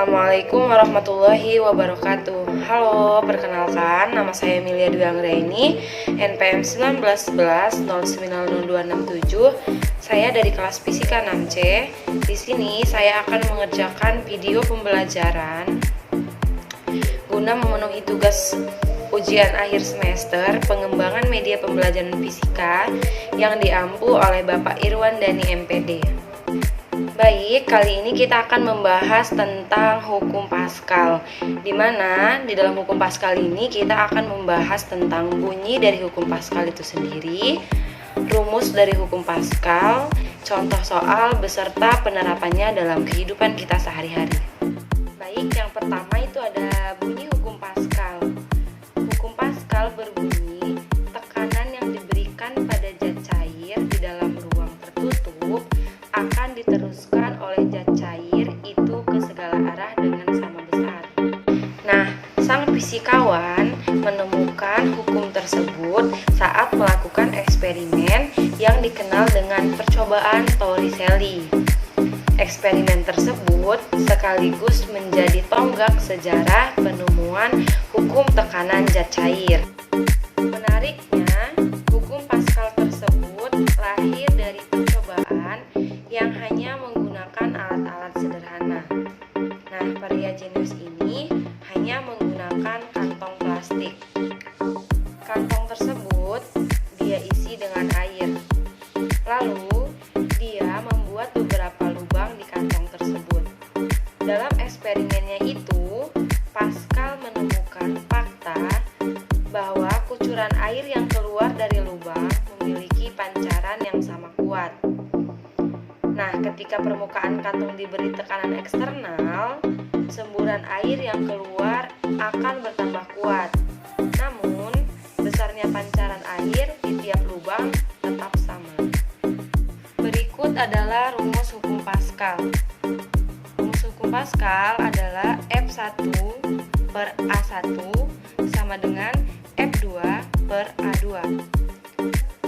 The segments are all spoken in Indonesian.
Assalamualaikum warahmatullahi wabarakatuh. Halo, perkenalkan nama saya Emilia Dwi Anggraini, NPM 1911090267. Saya dari kelas Fisika 6C. Di sini saya akan mengerjakan video pembelajaran guna memenuhi tugas ujian akhir semester pengembangan media pembelajaran fisika yang diampu oleh Bapak Irwan Dani MPD. Baik, kali ini kita akan membahas tentang hukum Pascal, di mana di dalam hukum Pascal ini kita akan membahas tentang bunyi dari hukum Pascal itu sendiri, rumus dari hukum Pascal, contoh soal beserta penerapannya dalam kehidupan kita sehari-hari. Baik, yang pertama itu ada bunyi hukum Pascal. Hukum Pascal berbunyi tekanan yang diberikan pada zat cair di dalam ruang tertutup akan diteruskan oleh zat cair itu ke segala arah dengan sama besar. Nah, sang fisikawan menemukan hukum tersebut saat melakukan eksperimen yang dikenal dengan percobaan Torricelli. Eksperimen tersebut sekaligus menjadi tonggak sejarah penemuan hukum tekanan zat cair. Menariknya, hukum Pascal tersebut lahir dari percobaan yang hanya menggunakan alat-alat sederhana. Nah, pria jenius ini hanya menggunakan kantong plastik. Kantong tersebut dia isi dengan air. Lalu, dia membuat beberapa lubang di kantong tersebut. Dalam eksperimennya itu, Pascal menemukan fakta bahwa kucuran air yang keluar dari lubang memiliki pancaran yang sama kuat. Nah, ketika permukaan kantong diberi tekanan eksternal, semburan air yang keluar akan bertambah kuat. Namun, besarnya pancaran air di tiap lubang tetap sama. Berikut adalah rumus hukum Pascal. Rumus hukum Pascal adalah F1 per A1 sama dengan F2 per A2.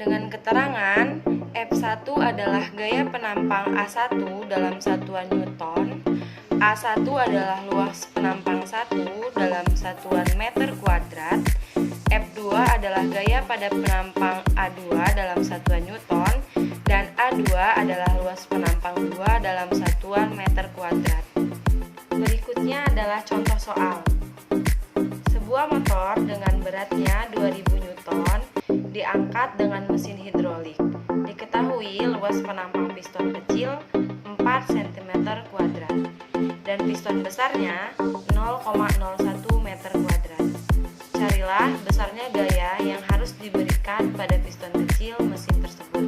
Dengan keterangan, F1 adalah gaya penampang A1 dalam satuan Newton, A1 adalah luas penampang 1 dalam satuan meter kuadrat, F2 adalah gaya pada penampang A2 dalam satuan Newton, dan A2 adalah luas penampang 2 dalam satuan meter kuadrat. Berikutnya adalah contoh soal. Sebuah motor dengan beratnya 2000 Newton diangkat dengan mesin hidrolik. Diketahui luas penampang piston kecil 4 cm kuadrat dan piston besarnya 0,01 meter kuadrat. Carilah besarnya gaya yang harus diberikan pada piston kecil mesin tersebut.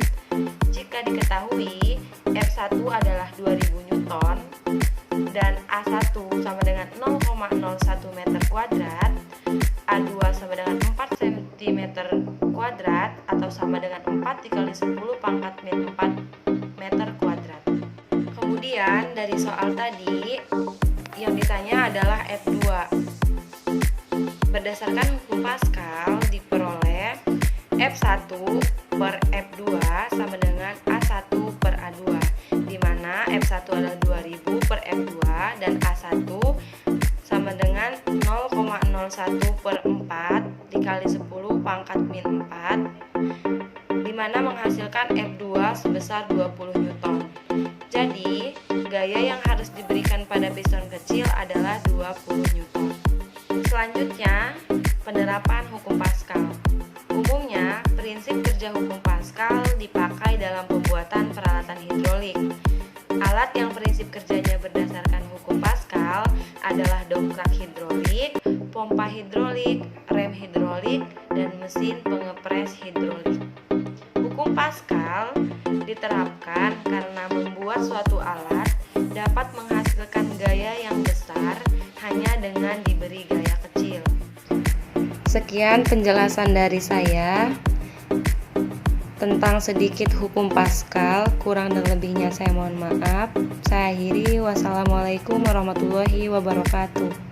Jika diketahui F1 adalah 2000 Newton dan A1 sama dengan 0,01 meter kuadrat, A2 sama dengan 4 cm kuadrat atau sama dengan 4 dikali 10 pangkat min 4 meter kuadrat. Kemudian dari soal tadi yang ditanya adalah F2. Berdasarkan hukum Pascal diperoleh F1 per F2 sama dengan A1 per A2, di mana F1 adalah 2000 per F2 dan A1 sama dengan 0,01 per 4 dikali 10 pangkat min 4, di mana menghasilkan F2 sebesar 20 Newton. Jadi, gaya yang harus diberikan pada piston kecil adalah 20 Newton. Selanjutnya, penerapan hukum Pascal. Umumnya, prinsip kerja hukum Pascal dipakai dalam pembuatan peralatan hidrolik. Alat yang prinsip kerjanya berdasarkan hukum Pascal adalah dongkrak hidrolik, pompa hidrolik, rem hidrolik, dan mesin pengepres hidrolik. Hukum Pascal diterapkan karena membuat suatu alat dapat menghasilkan gaya yang besar hanya dengan diberi gaya kecil. Sekian penjelasan dari saya tentang sedikit hukum Pascal. Kurang dan lebihnya saya mohon maaf. Saya akhiri. Wassalamualaikum warahmatullahi wabarakatuh.